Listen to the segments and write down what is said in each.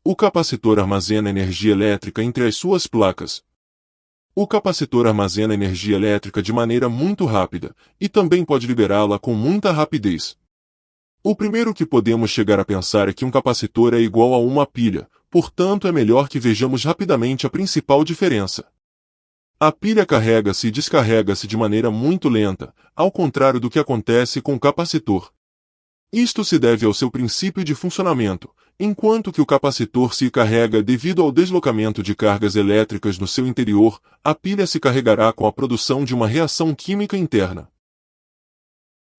O capacitor armazena energia elétrica entre as suas placas. O capacitor armazena energia elétrica de maneira muito rápida, e também pode liberá-la com muita rapidez. O primeiro que podemos chegar a pensar é que um capacitor é igual a uma pilha, portanto é melhor que vejamos rapidamente a principal diferença. A pilha carrega-se e descarrega-se de maneira muito lenta, ao contrário do que acontece com o capacitor. Isto se deve ao seu princípio de funcionamento, enquanto que o capacitor se carrega devido ao deslocamento de cargas elétricas no seu interior, a pilha se carregará com a produção de uma reação química interna.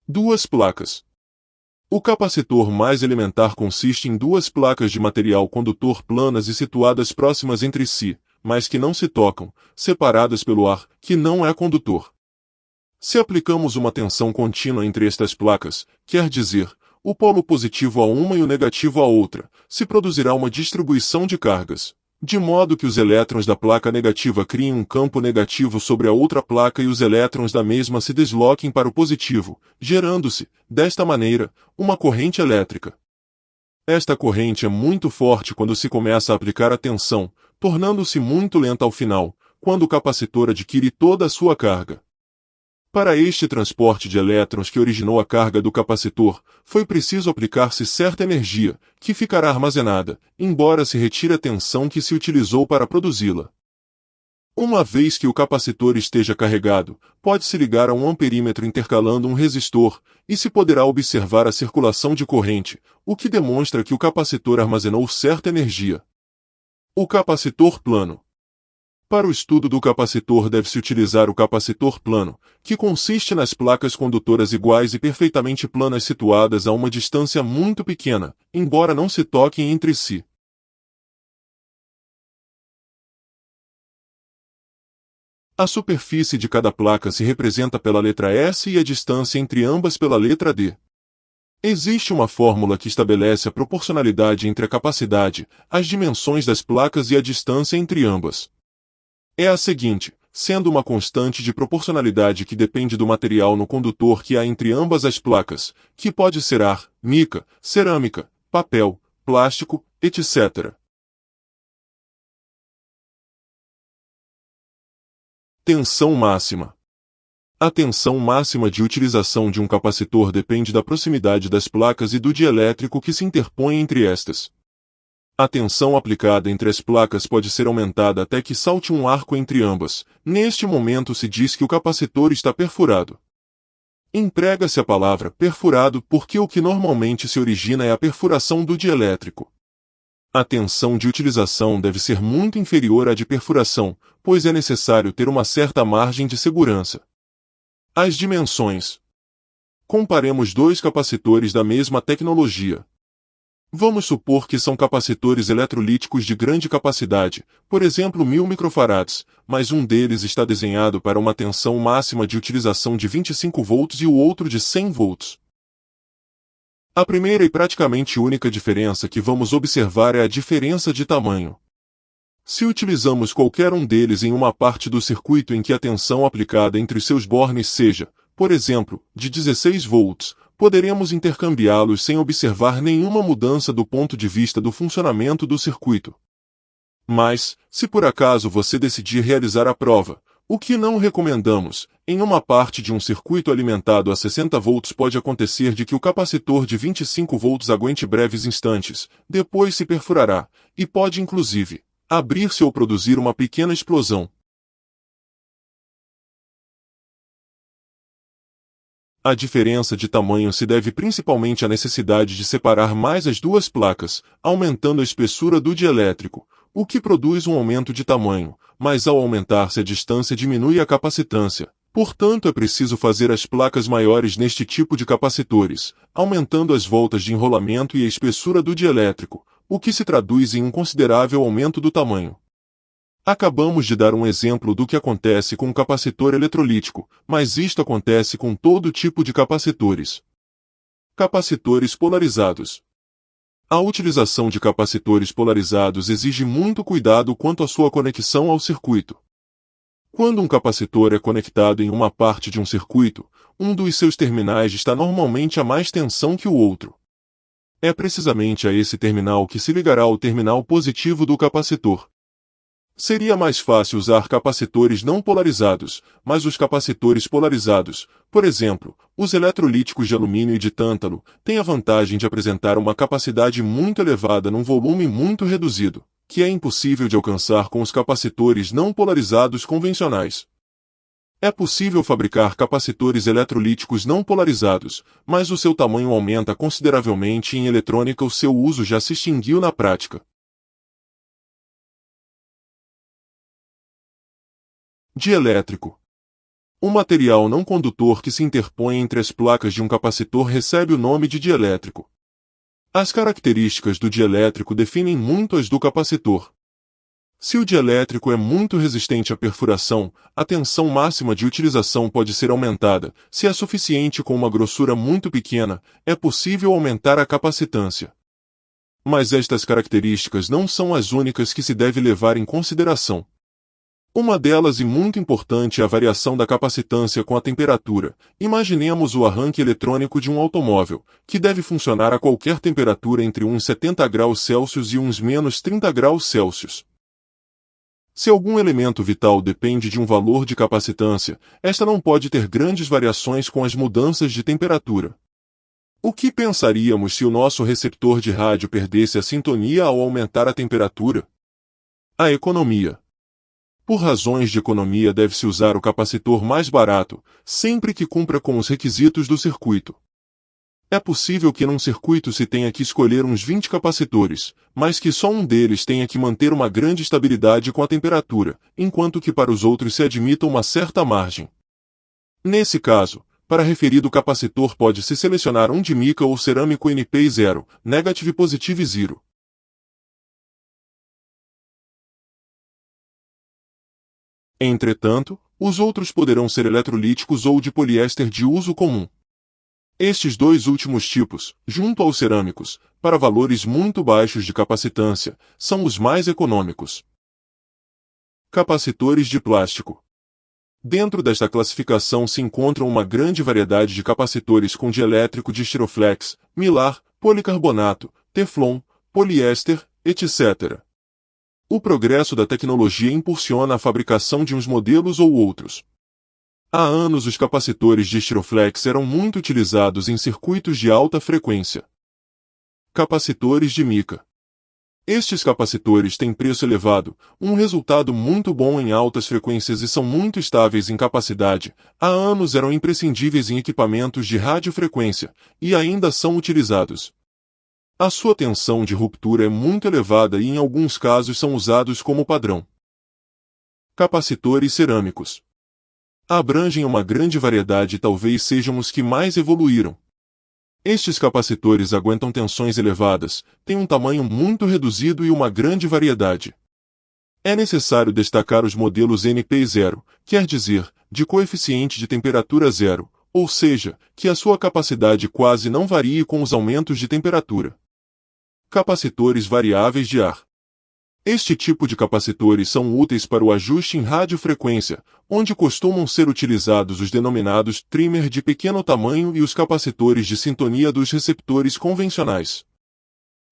Duas placas. O capacitor mais elementar consiste em duas placas de material condutor planas e situadas próximas entre si, mas que não se tocam, separadas pelo ar, que não é condutor. Se aplicamos uma tensão contínua entre estas placas, quer dizer, o polo positivo a uma e o negativo a outra, se produzirá uma distribuição de cargas, de modo que os elétrons da placa negativa criem um campo negativo sobre a outra placa e os elétrons da mesma se desloquem para o positivo, gerando-se, desta maneira, uma corrente elétrica. Esta corrente é muito forte quando se começa a aplicar a tensão, tornando-se muito lenta ao final, quando o capacitor adquire toda a sua carga. Para este transporte de elétrons que originou a carga do capacitor, foi preciso aplicar-se certa energia, que ficará armazenada, embora se retire a tensão que se utilizou para produzi-la. Uma vez que o capacitor esteja carregado, pode-se ligar a um amperímetro intercalando um resistor, e se poderá observar a circulação de corrente, o que demonstra que o capacitor armazenou certa energia. O capacitor plano. Para o estudo do capacitor deve-se utilizar o capacitor plano, que consiste nas placas condutoras iguais e perfeitamente planas situadas a uma distância muito pequena, embora não se toquem entre si. A superfície de cada placa se representa pela letra S e a distância entre ambas pela letra D. Existe uma fórmula que estabelece a proporcionalidade entre a capacidade, as dimensões das placas e a distância entre ambas. É a seguinte, sendo uma constante de proporcionalidade que depende do material no condutor que há entre ambas as placas, que pode ser ar, mica, cerâmica, papel, plástico, etc. Tensão máxima. A tensão máxima de utilização de um capacitor depende da proximidade das placas e do dielétrico que se interpõe entre estas. A tensão aplicada entre as placas pode ser aumentada até que salte um arco entre ambas. Neste momento se diz que o capacitor está perfurado. Emprega-se a palavra perfurado porque o que normalmente se origina é a perfuração do dielétrico. A tensão de utilização deve ser muito inferior à de perfuração, pois é necessário ter uma certa margem de segurança. As dimensões. Comparemos dois capacitores da mesma tecnologia. Vamos supor que são capacitores eletrolíticos de grande capacidade, por exemplo 1000 microfarads, mas um deles está desenhado para uma tensão máxima de utilização de 25 volts e o outro de 100 volts. A primeira e praticamente única diferença que vamos observar é a diferença de tamanho. Se utilizamos qualquer um deles em uma parte do circuito em que a tensão aplicada entre seus bornes seja, por exemplo, de 16 volts, poderemos intercambiá-los sem observar nenhuma mudança do ponto de vista do funcionamento do circuito. Mas, se por acaso você decidir realizar a prova, o que não recomendamos, em uma parte de um circuito alimentado a 60 volts pode acontecer de que o capacitor de 25 volts aguente breves instantes, depois se perfurará, e pode inclusive abrir-se ou produzir uma pequena explosão. A diferença de tamanho se deve principalmente à necessidade de separar mais as duas placas, aumentando a espessura do dielétrico, o que produz um aumento de tamanho, mas ao aumentar-se a distância diminui a capacitância. Portanto, é preciso fazer as placas maiores neste tipo de capacitores, aumentando as voltas de enrolamento e a espessura do dielétrico, o que se traduz em um considerável aumento do tamanho. Acabamos de dar um exemplo do que acontece com um capacitor eletrolítico, mas isto acontece com todo tipo de capacitores. Capacitores polarizados. A utilização de capacitores polarizados exige muito cuidado quanto à sua conexão ao circuito. Quando um capacitor é conectado em uma parte de um circuito, um dos seus terminais está normalmente a mais tensão que o outro. É precisamente a esse terminal que se ligará ao terminal positivo do capacitor. Seria mais fácil usar capacitores não polarizados, mas os capacitores polarizados, por exemplo, os eletrolíticos de alumínio e de tântalo, têm a vantagem de apresentar uma capacidade muito elevada num volume muito reduzido, que é impossível de alcançar com os capacitores não polarizados convencionais. É possível fabricar capacitores eletrolíticos não polarizados, mas o seu tamanho aumenta consideravelmente e em eletrônica o seu uso já se extinguiu na prática. Dielétrico. Um material não condutor que se interpõe entre as placas de um capacitor recebe o nome de dielétrico. As características do dielétrico definem muito as do capacitor. Se o dielétrico é muito resistente à perfuração, a tensão máxima de utilização pode ser aumentada. Se é suficiente com uma grossura muito pequena, é possível aumentar a capacitância. Mas estas características não são as únicas que se deve levar em consideração. Uma delas e muito importante é a variação da capacitância com a temperatura. Imaginemos o arranque eletrônico de um automóvel, que deve funcionar a qualquer temperatura entre uns 70 graus Celsius e uns menos 30 graus Celsius. Se algum elemento vital depende de um valor de capacitância, esta não pode ter grandes variações com as mudanças de temperatura. O que pensaríamos se o nosso receptor de rádio perdesse a sintonia ao aumentar a temperatura? A economia. Por razões de economia deve-se usar o capacitor mais barato, sempre que cumpra com os requisitos do circuito. É possível que num circuito se tenha que escolher uns 20 capacitores, mas que só um deles tenha que manter uma grande estabilidade com a temperatura, enquanto que para os outros se admita uma certa margem. Nesse caso, para referido capacitor pode-se selecionar um de mica ou cerâmico NP0, Negative Positive Zero. Entretanto, os outros poderão ser eletrolíticos ou de poliéster de uso comum. Estes dois últimos tipos, junto aos cerâmicos, para valores muito baixos de capacitância, são os mais econômicos. Capacitores de plástico. Dentro desta classificação se encontram uma grande variedade de capacitores com dielétrico de estiroflex, milar, policarbonato, teflon, poliéster, etc. O progresso da tecnologia impulsiona a fabricação de uns modelos ou outros. Há anos os capacitores de estiroflex eram muito utilizados em circuitos de alta frequência. Capacitores de mica. Estes capacitores têm preço elevado, um resultado muito bom em altas frequências e são muito estáveis em capacidade. Há anos eram imprescindíveis em equipamentos de radiofrequência, e ainda são utilizados. A sua tensão de ruptura é muito elevada e em alguns casos são usados como padrão. Capacitores cerâmicos. Abrangem uma grande variedade e talvez sejam os que mais evoluíram. Estes capacitores aguentam tensões elevadas, têm um tamanho muito reduzido e uma grande variedade. É necessário destacar os modelos NP0, quer dizer, de coeficiente de temperatura zero, ou seja, que a sua capacidade quase não varie com os aumentos de temperatura. Capacitores variáveis de ar. Este tipo de capacitores são úteis para o ajuste em radiofrequência, onde costumam ser utilizados os denominados trimmer de pequeno tamanho e os capacitores de sintonia dos receptores convencionais.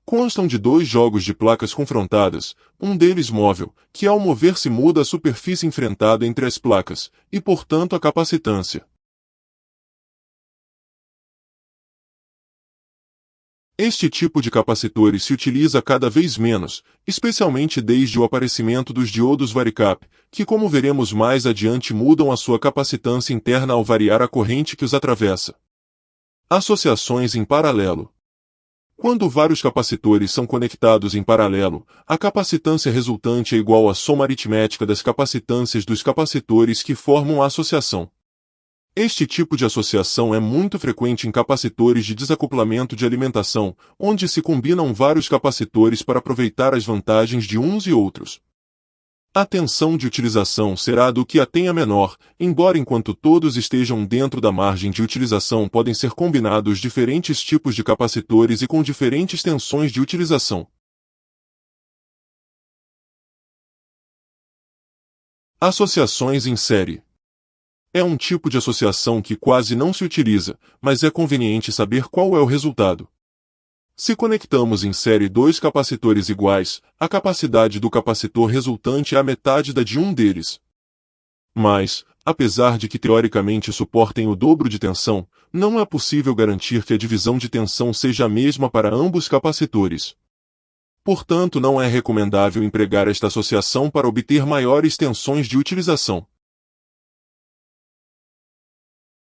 Constam de dois jogos de placas confrontadas, um deles móvel, que ao mover-se muda a superfície enfrentada entre as placas, e portanto a capacitância. Este tipo de capacitores se utiliza cada vez menos, especialmente desde o aparecimento dos diodos varicap, que como veremos mais adiante mudam a sua capacitância interna ao variar a corrente que os atravessa. Associações em paralelo. Quando vários capacitores são conectados em paralelo, a capacitância resultante é igual à soma aritmética das capacitâncias dos capacitores que formam a associação. Este tipo de associação é muito frequente em capacitores de desacoplamento de alimentação, onde se combinam vários capacitores para aproveitar as vantagens de uns e outros. A tensão de utilização será a do que a tenha menor, embora enquanto todos estejam dentro da margem de utilização podem ser combinados diferentes tipos de capacitores e com diferentes tensões de utilização. Associações em série. É um tipo de associação que quase não se utiliza, mas é conveniente saber qual é o resultado. Se conectamos em série dois capacitores iguais, a capacidade do capacitor resultante é a metade da de um deles. Mas, apesar de que teoricamente suportem o dobro de tensão, não é possível garantir que a divisão de tensão seja a mesma para ambos capacitores. Portanto, não é recomendável empregar esta associação para obter maiores tensões de utilização.